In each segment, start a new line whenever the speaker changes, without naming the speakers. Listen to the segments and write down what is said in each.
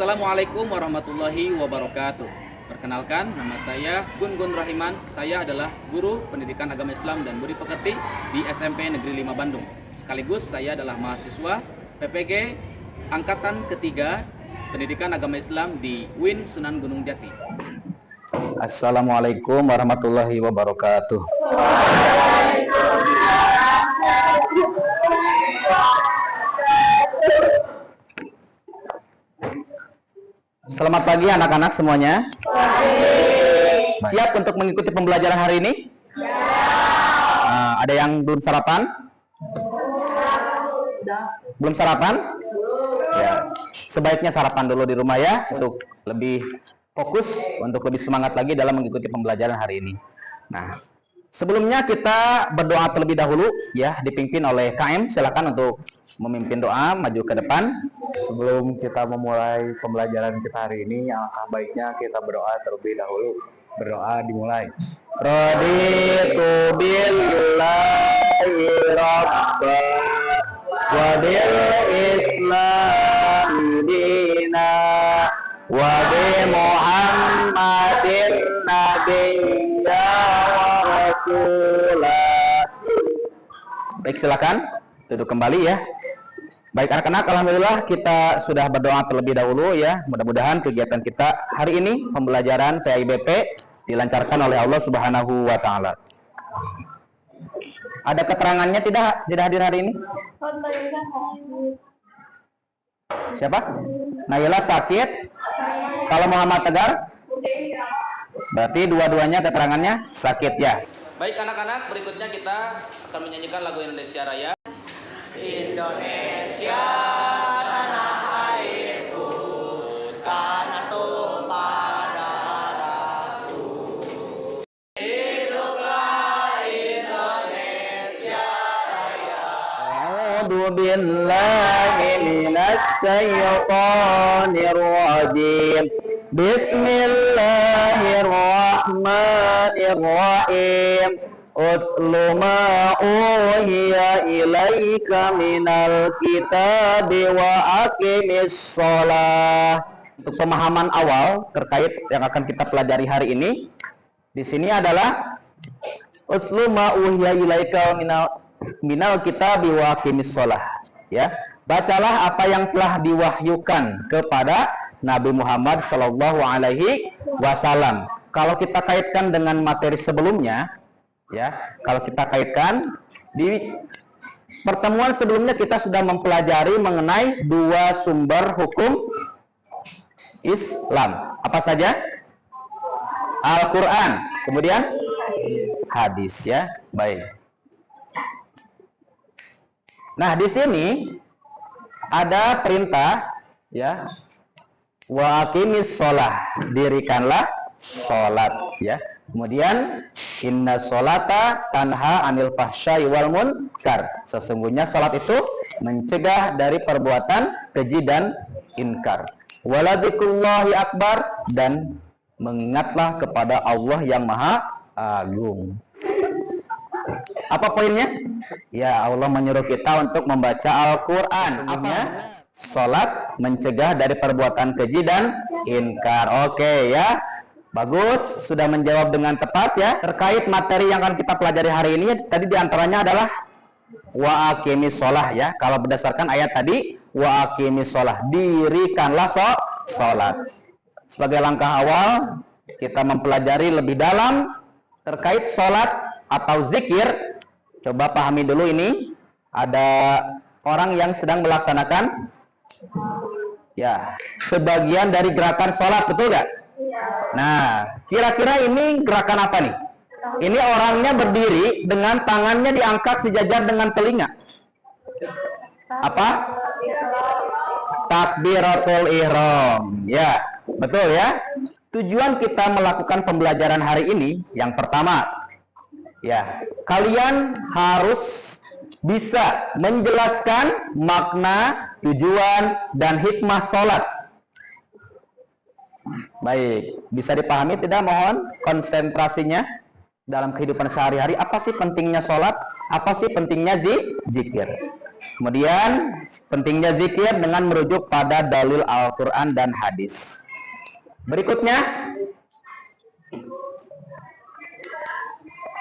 Assalamualaikum warahmatullahi wabarakatuh. Perkenalkan, nama saya Gun Rahiman. Saya adalah guru pendidikan agama Islam dan budi pekerti di SMP Negeri 5 Bandung. Sekaligus saya adalah mahasiswa PPG Angkatan Ketiga Pendidikan Agama Islam di UIN Sunan Gunung Jati.
Assalamualaikum warahmatullahi wabarakatuh. Selamat pagi anak-anak semuanya. Siap untuk mengikuti pembelajaran hari ini? Ada yang belum sarapan? Belum sarapan? Ya. Sebaiknya sarapan dulu di rumah ya, untuk lebih fokus, untuk lebih semangat lagi dalam mengikuti pembelajaran hari ini. Nah, sebelumnya kita berdoa terlebih dahulu ya, dipimpin oleh KM. Silakan untuk memimpin doa, maju ke depan.
Sebelum kita memulai pembelajaran kita hari ini, alangkah baiknya kita berdoa terlebih dahulu. Berdoa dimulai.
Raditu billahi rabban wa bil islami dina wa bi Muhammadin nabiyya wa rasulah. Baik, silakan duduk kembali ya. Baik anak-anak, alhamdulillah kita sudah berdoa terlebih dahulu ya. Mudah-mudahan kegiatan kita hari ini, pembelajaran CIBP, dilancarkan oleh Allah Subhanahu wa taala. Ada keterangannya tidak hadir hari ini? Siapa? Naila sakit. Kalau Muhammad Tegar? Berarti dua-duanya keterangannya sakit ya.
Baik anak-anak, berikutnya kita akan menyanyikan lagu Indonesia Raya. Indonesia tanah airku, tanah tumpah darahku. Hiduplah Indonesia Raya.
A'udzu billahi minasy syaithanir rajim. Bismillahirrahmanirrahim. Utlu ma uhiya ilaika minal kitabi wa aqimis shalah. Untuk pemahaman awal terkait yang akan kita pelajari hari ini, di sini adalah utlu ma uhiya ilaika minal kitabi wa aqimis shalah. Ya, bacalah apa yang telah diwahyukan kepada Nabi Muhammad Shallallahu Alaihi Wasallam. Kalau kita kaitkan dengan materi sebelumnya, ya, kalau kita kaitkan di pertemuan sebelumnya kita sudah mempelajari mengenai dua sumber hukum Islam. Apa saja? Al-Quran, kemudian hadis ya. Baik. Nah, di sini ada perintah ya, wa aqimis shalah, dirikanlah salat ya. Kemudian inna sholata tanha anil fahsya'i wal munkar. Sesungguhnya salat itu mencegah dari perbuatan keji dan inkar. Waladzikullahi akbar, dan mengingatlah kepada Allah yang Maha Agung. Apa poinnya? Ya, Allah menyuruh kita untuk membaca Al-Qur'an. Apa? Salat mencegah dari perbuatan keji dan inkar. Oke ya. Bagus, sudah menjawab dengan tepat ya. Terkait materi yang akan kita pelajari hari ini, tadi diantaranya adalah wa aqimis shalah ya. Kalau berdasarkan ayat tadi, wa aqimis shalah, dirikanlah salat. Sebagai langkah awal, kita mempelajari lebih dalam terkait salat atau zikir. Coba pahami dulu ini. Ada orang yang sedang melaksanakan ya sebagian dari gerakan salat, betul nggak? Nah, kira-kira ini gerakan apa nih? Ini orangnya berdiri dengan tangannya diangkat sejajar dengan telinga. Apa? Takbiratul ihram. Ya, betul ya. Tujuan kita melakukan pembelajaran hari ini, yang pertama, ya, kalian harus bisa menjelaskan makna, tujuan, dan hikmah sholat. Baik, bisa dipahami tidak? Mohon konsentrasinya dalam kehidupan sehari-hari. Apa sih pentingnya sholat? Apa sih pentingnya zikir? Kemudian pentingnya zikir dengan merujuk pada dalil Al-Quran dan hadis. Berikutnya,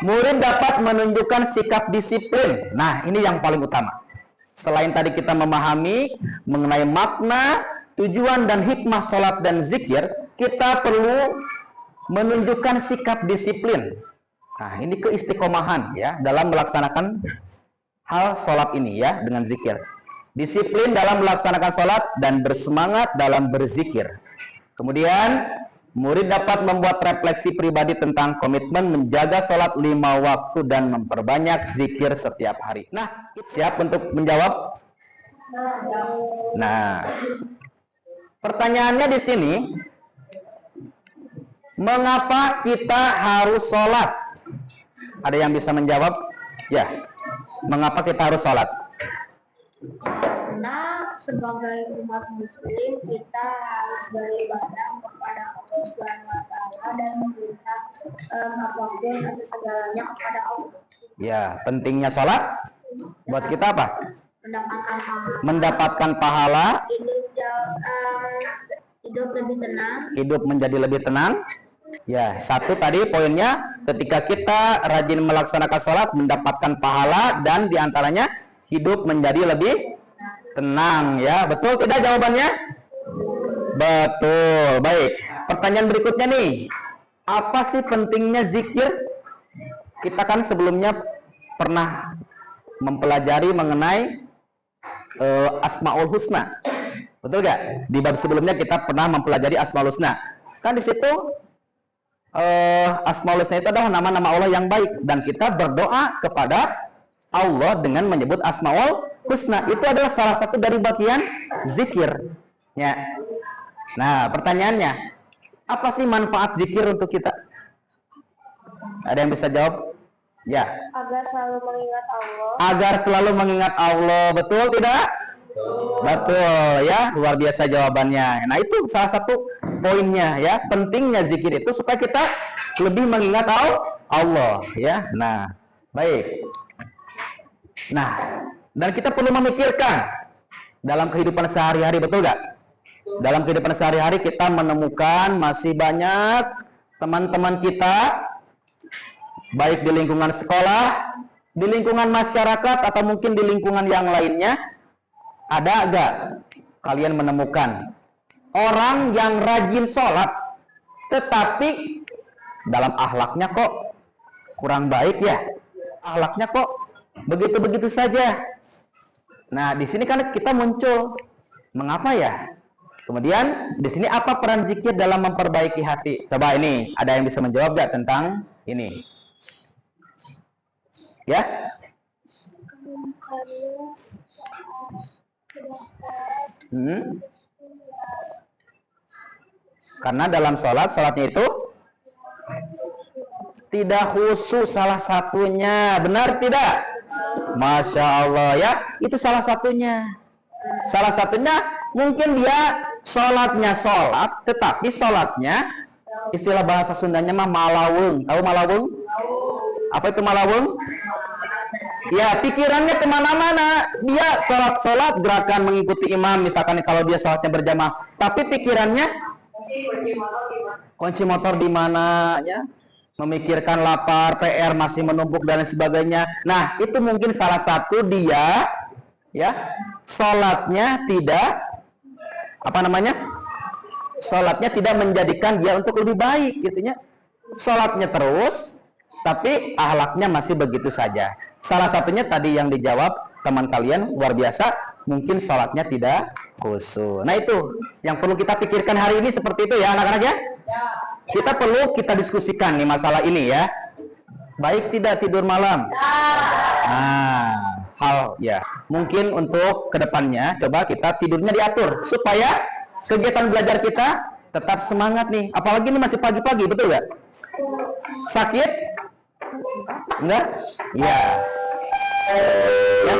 murid dapat menunjukkan sikap disiplin. Nah, ini yang paling utama. Selain tadi kita memahami mengenai makna, tujuan dan hikmah sholat dan zikir, kita perlu menunjukkan sikap disiplin. Nah, ini keistiqomahan ya dalam melaksanakan hal sholat ini ya dengan zikir. Disiplin dalam melaksanakan sholat dan bersemangat dalam berzikir. Kemudian murid dapat membuat refleksi pribadi tentang komitmen menjaga sholat 5 waktu dan memperbanyak zikir setiap hari. Nah, siap untuk menjawab? Nah, pertanyaannya di sini, mengapa kita harus sholat? Ada yang bisa menjawab? Ya. Mengapa kita harus sholat?
Karena sebagai umat muslim kita harus beribadah kepada Allah SWT dan meminta apapun atau segalanya kepada Allah.
Ya, pentingnya sholat buat kita apa?
Mendapatkan pahala.
Mendapatkan pahala.
Hidup lebih tenang.
Hidup menjadi lebih tenang. Ya, satu tadi poinnya, ketika kita rajin melaksanakan sholat mendapatkan pahala dan diantaranya hidup menjadi lebih tenang ya. Betul tidak jawabannya? Betul. Baik, pertanyaan berikutnya nih, apa sih pentingnya zikir? Kita kan sebelumnya pernah mempelajari mengenai Asmaul Husna, betul gak? Di bab sebelumnya kita pernah mempelajari Asmaul Husna. Kan di situ Asmaul Husna itu adalah nama-nama Allah yang baik dan kita berdoa kepada Allah dengan menyebut Asmaul Husna. Itu adalah salah satu dari bagian zikir ya. Nah, pertanyaannya, apa sih manfaat zikir untuk kita? Ada yang bisa jawab? Ya.
Agar selalu mengingat Allah.
Agar selalu mengingat Allah. Betul tidak? Betul ya, luar biasa jawabannya. Nah, itu salah satu poinnya ya, pentingnya zikir itu supaya kita lebih mengingat Allah ya. Nah, baik. Nah, dan kita perlu memikirkan dalam kehidupan sehari-hari, betul gak? Dalam kehidupan sehari-hari kita menemukan masih banyak teman-teman kita, baik di lingkungan sekolah, di lingkungan masyarakat, atau mungkin di lingkungan yang lainnya. Ada gak kalian menemukan orang yang rajin sholat, tetapi dalam akhlaknya kok kurang baik ya? Akhlaknya kok begitu-begitu saja. Nah, di sini kan kita muncul, mengapa ya? Kemudian di sini apa peran zikir dalam memperbaiki hati? Coba ini, ada yang bisa menjawab gak tentang ini? Ya? Karena dalam sholatnya itu tidak khusyuk salah satunya, benar tidak? Masya Allah ya, itu salah satunya. Salah satunya mungkin dia sholatnya sholat, tetapi sholatnya istilah bahasa Sundanya mah malawung. Tahu malawung? Apa itu malawung? Ya, pikirannya kemana-mana. Dia sholat gerakan mengikuti imam, misalkan kalau dia sholatnya berjamaah, tapi pikirannya kunci motor di mana ya, memikirkan lapar, PR masih menumpuk dan sebagainya. Nah, itu mungkin salah satu dia ya sholatnya tidak sholatnya tidak menjadikan dia untuk lebih baik gitunya. Sholatnya terus tapi akhlaknya masih begitu saja. Salah satunya tadi yang dijawab teman kalian, luar biasa, mungkin sholatnya tidak khusyuk. Nah, itu yang perlu kita pikirkan hari ini, seperti itu ya anak-anak ya. Kita perlu kita diskusikan nih masalah ini ya. Baik tidak tidur malam? Nah, hal ya, mungkin untuk kedepannya coba kita tidurnya diatur supaya kegiatan belajar kita tetap semangat nih. Apalagi ini masih pagi-pagi, betul nggak? Sakit? Enggak? Ya. Ya.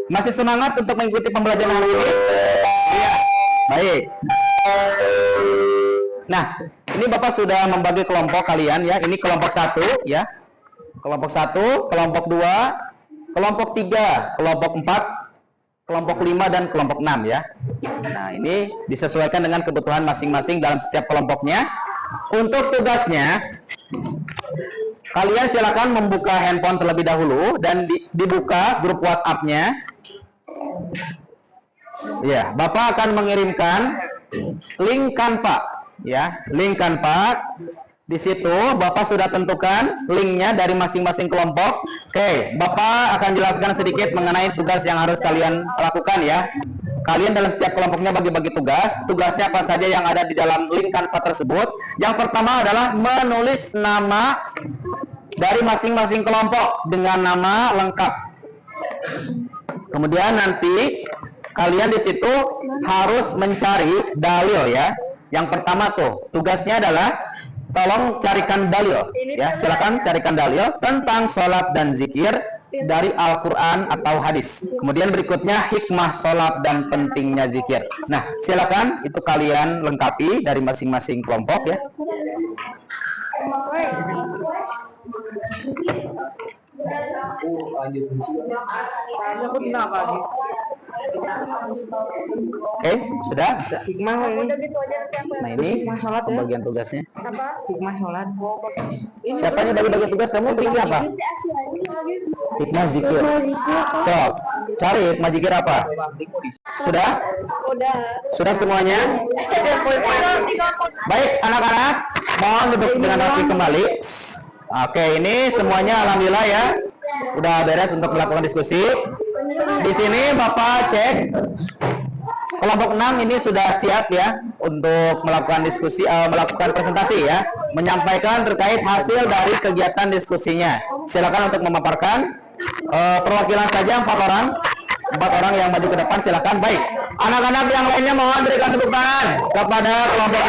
Masih semangat untuk mengikuti pembelajaran hari ini? Ya. Baik. Nah, ini Bapak sudah membagi kelompok kalian ya. Ini kelompok 1 ya. Kelompok 1, kelompok 2, kelompok 3, kelompok 4, kelompok 5 dan kelompok 6 ya. Nah, ini disesuaikan dengan kebutuhan masing-masing dalam setiap kelompoknya. Untuk tugasnya, kalian silakan membuka handphone terlebih dahulu dan dibuka grup WhatsApp-nya. Ya, Bapak akan mengirimkan link Canva ya, link Canva. Di situ Bapak sudah tentukan linknya dari masing-masing kelompok. Oke, Bapak akan jelaskan sedikit mengenai tugas yang harus kalian lakukan ya. Kalian dalam setiap kelompoknya bagi-bagi tugas. Tugasnya apa saja yang ada di dalam link Canva tersebut. Yang pertama adalah menulis nama dari masing-masing kelompok dengan nama lengkap. Kemudian nanti kalian di situ harus mencari dalil ya. Yang pertama tuh tugasnya adalah tolong carikan dalil ya, silakan carikan dalil tentang sholat dan zikir dari Al-Quran atau hadis. Kemudian berikutnya hikmah sholat dan pentingnya zikir. Nah, silakan itu kalian lengkapi dari masing-masing kelompok ya. Oke, sudah?
Hikmah ini.
Nah, ini pembagian tugasnya.
Hikmah sholat.
Siapa yang bagi-bagi tugas? Kamu untuk siapa? Hikmah zikir. So, cari hikmah zikir apa? Sudah? Sudah semuanya? Baik, anak-anak, mohon duduk dengan rapi kembali. Oke, ini semuanya alhamdulillah ya. Udah beres untuk melakukan diskusi. Di sini Bapak cek kelompok 6 ini sudah siap ya untuk melakukan diskusi, melakukan presentasi ya, menyampaikan terkait hasil dari kegiatan diskusinya. Silakan untuk memaparkan. Perwakilan saja 4 orang yang maju ke depan, silakan. Baik, anak-anak yang lainnya mohon berikan tepuk tangan kepada kelompok.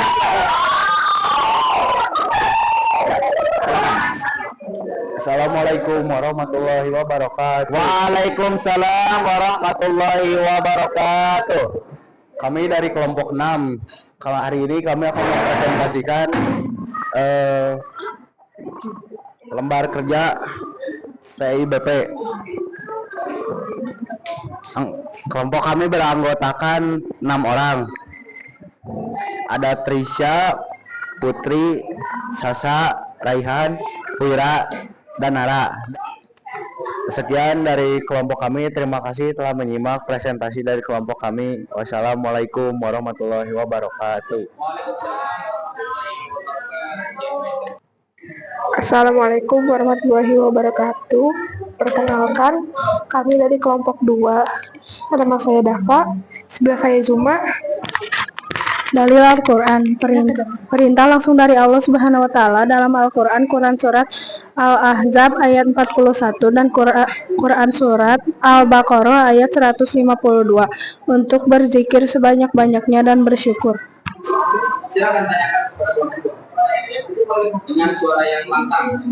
Assalamualaikum warahmatullahi wabarakatuh.
Waalaikumsalam warahmatullahi wabarakatuh.
Kami dari kelompok 6. Kalau hari ini kami akan mempresentasikan lembar kerja PIBP. Kelompok kami beranggotakan 6 orang. Ada Trisha, Putri, Sasa, Raihan, Wira, dan Nara. Sekian dari kelompok kami. Terima kasih telah menyimak presentasi dari kelompok kami. Wassalamualaikum warahmatullahi wabarakatuh.
Assalamualaikum warahmatullahi wabarakatuh. Perkenalkan, kami dari kelompok 2. Nama saya Dava, sebelah saya Juma. Dalil Al-Quran, perintah langsung dari Allah Subhanahu wa Ta'ala dalam Al-Quran, Quran surat Al-Ahzab ayat 41 dan Quran surat Al-Baqarah ayat 152 untuk berzikir sebanyak-banyaknya dan bersyukur.
Silakan tanyakan dengan suara yang lantang.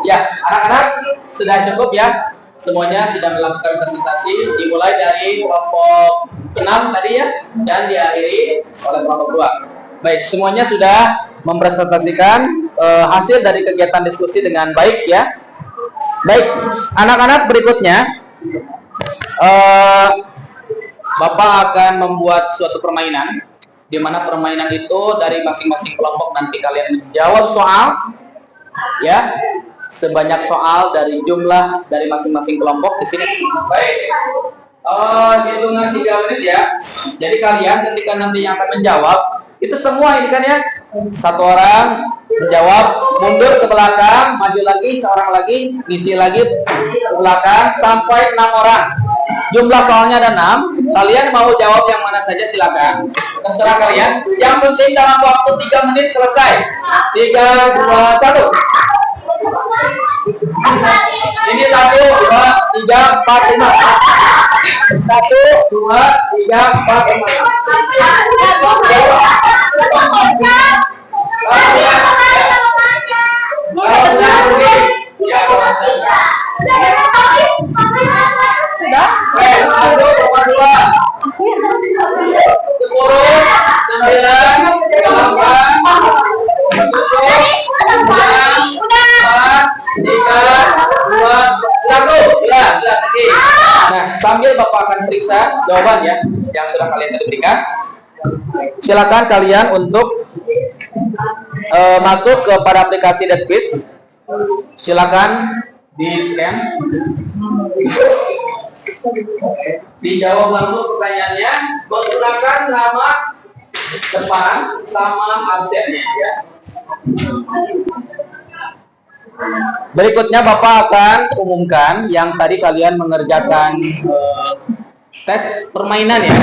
Ya, anak-anak sudah cukup ya. Semuanya sudah melakukan presentasi, dimulai dari kelompok 6 tadi ya, dan diakhiri oleh kelompok 2. Baik, semuanya sudah mempresentasikan hasil dari kegiatan diskusi dengan baik ya. Baik, anak-anak berikutnya Bapak akan membuat suatu permainan, di mana permainan itu dari masing-masing kelompok nanti kalian menjawab soal ya, sebanyak soal dari jumlah dari masing-masing kelompok di sini. Baik, hitungan 3 menit ya. Jadi kalian ketika nanti yang akan menjawab itu semua ini kan ya, 1 orang menjawab, mundur ke belakang, maju lagi, seorang lagi, ngisi lagi ke belakang sampai 6 orang. Jumlah soalnya ada 6. Kalian mau jawab yang mana saja silakan. Terserah kalian. Yang penting dalam waktu 3 menit selesai. 3, 2, 1. Ini 1, 2, 3, 4, 5. 1, 2, 3, 4, 5. Nah, sambil Bapak
periksa jawaban ya yang sudah kalian tadi berikan. Silakan kalian untuk masuk kepada aplikasi Deadquiz. Silakan di scan, dijawab langsung pertanyaannya menggunakan nama depan sama absennya ya. Berikutnya Bapak akan umumkan yang tadi kalian mengerjakan tes permainan ya.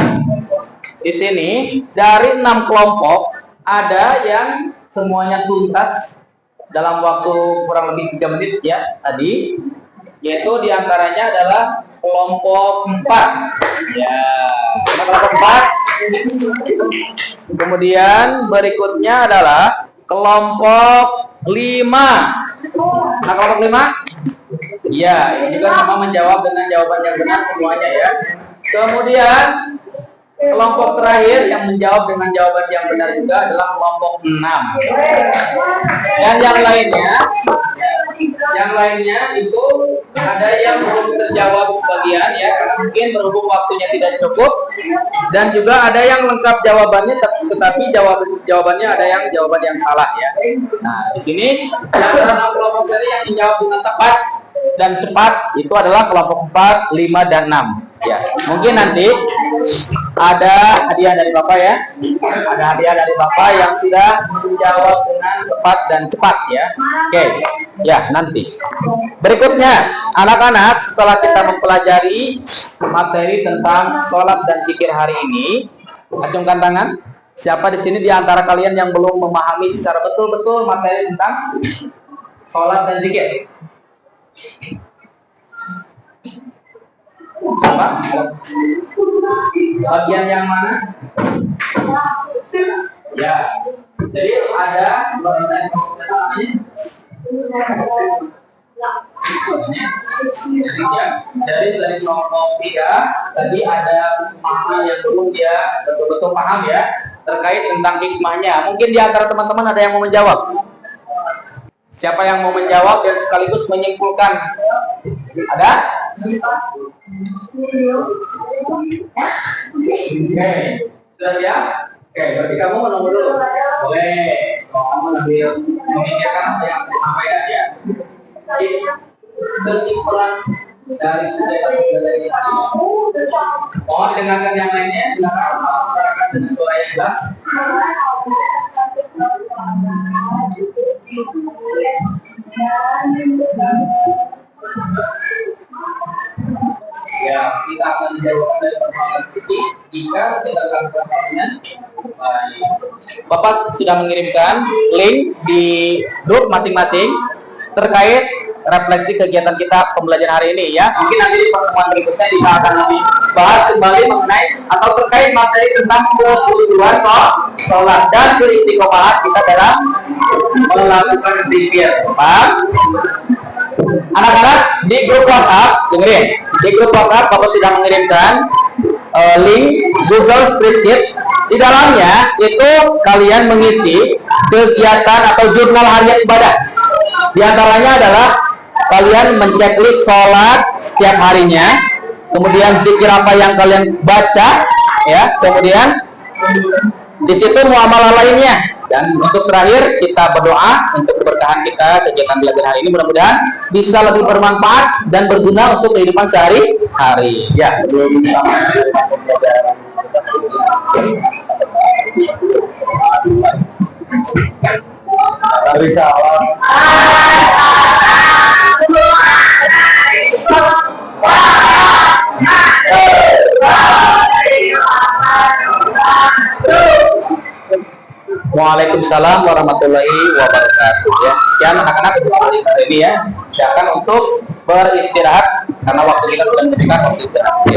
Di sini dari 6 kelompok ada yang semuanya tuntas dalam waktu kurang lebih 3 menit ya tadi, yaitu diantaranya adalah kelompok 4 ya, kelompok 4. Kemudian berikutnya adalah kelompok 5. Nah, kelompok 5 ya, ini juga sama menjawab dengan jawaban yang benar semuanya ya. Kemudian kelompok terakhir yang menjawab dengan jawaban yang benar juga adalah kelompok 6. Dan yang lainnya itu ada yang belum terjawab sebagian ya, karena mungkin berhubung waktunya tidak cukup, dan juga ada yang lengkap jawabannya tetapi jawabannya ada yang jawaban yang salah ya. Nah, di sini antara kelompok tadi yang menjawab dengan tepat dan cepat itu adalah kelompok 4, 5 dan 6 ya. Mungkin nanti ada hadiah dari Bapak ya. Ada hadiah dari Bapak yang sudah menjawab dengan tepat dan cepat ya. Oke. Ya, nanti. Berikutnya, anak-anak setelah kita mempelajari materi tentang sholat dan zikir hari ini, acungkan tangan. Siapa di sini di antara kalian yang belum memahami secara betul-betul materi tentang sholat dan zikir? Apa? Bagian yang mana? Ya. Jadi ada dari kelompok 3 tadi ada makna yang belum dia betul-betul paham ya terkait tentang hikmahnya. Mungkin di antara teman-teman ada yang mau menjawab. Siapa yang mau menjawab dan sekaligus menyimpulkan? Ada? Oke, sudah ya? Oke, berarti kamu menunggu dulu. Boleh. Kalau kamu sambil memikirkan apa yang aku sampaikan ya. Jadi, kesimpulan dari studi dari hari ini. Mohon dengarkan yang lainnya. Silakan utarakan dengan suara yang jelas. Ya, kita akan menjawab dari pertanyaan titik jika kita akan pertanyaan. Bapak sudah mengirimkan link di grup masing-masing terkait refleksi kegiatan kita pembelajaran hari ini ya. Mungkin nanti di pertemuan berikutnya kita akan lebih bahas kembali mengenai atau terkait materi tentang kehusuan sholat dan keistiqomahan kita dalam melakukan zikir. Paham? Anak-anak di grup WhatsApp, dengerin. Di grup WhatsApp Bapak sudah mengirimkan link Google Spreadsheet. Di dalamnya itu kalian mengisi kegiatan atau jurnal harian ibadah. Di antaranya adalah kalian menceklis sholat setiap harinya, kemudian zikir apa yang kalian baca, ya, kemudian di situ muamalah lainnya. Dan untuk terakhir kita berdoa untuk keberkahan kita kegiatan belajar hari ini, mudah-mudahan bisa lebih bermanfaat dan berguna untuk kehidupan sehari-hari. Ya, Waalaikumsalam warahmatullahi wabarakatuh. Ya, sekian anak-anak hari ini ya. Silakan untuk beristirahat karena waktu kita sudah memberikan waktu istirahat.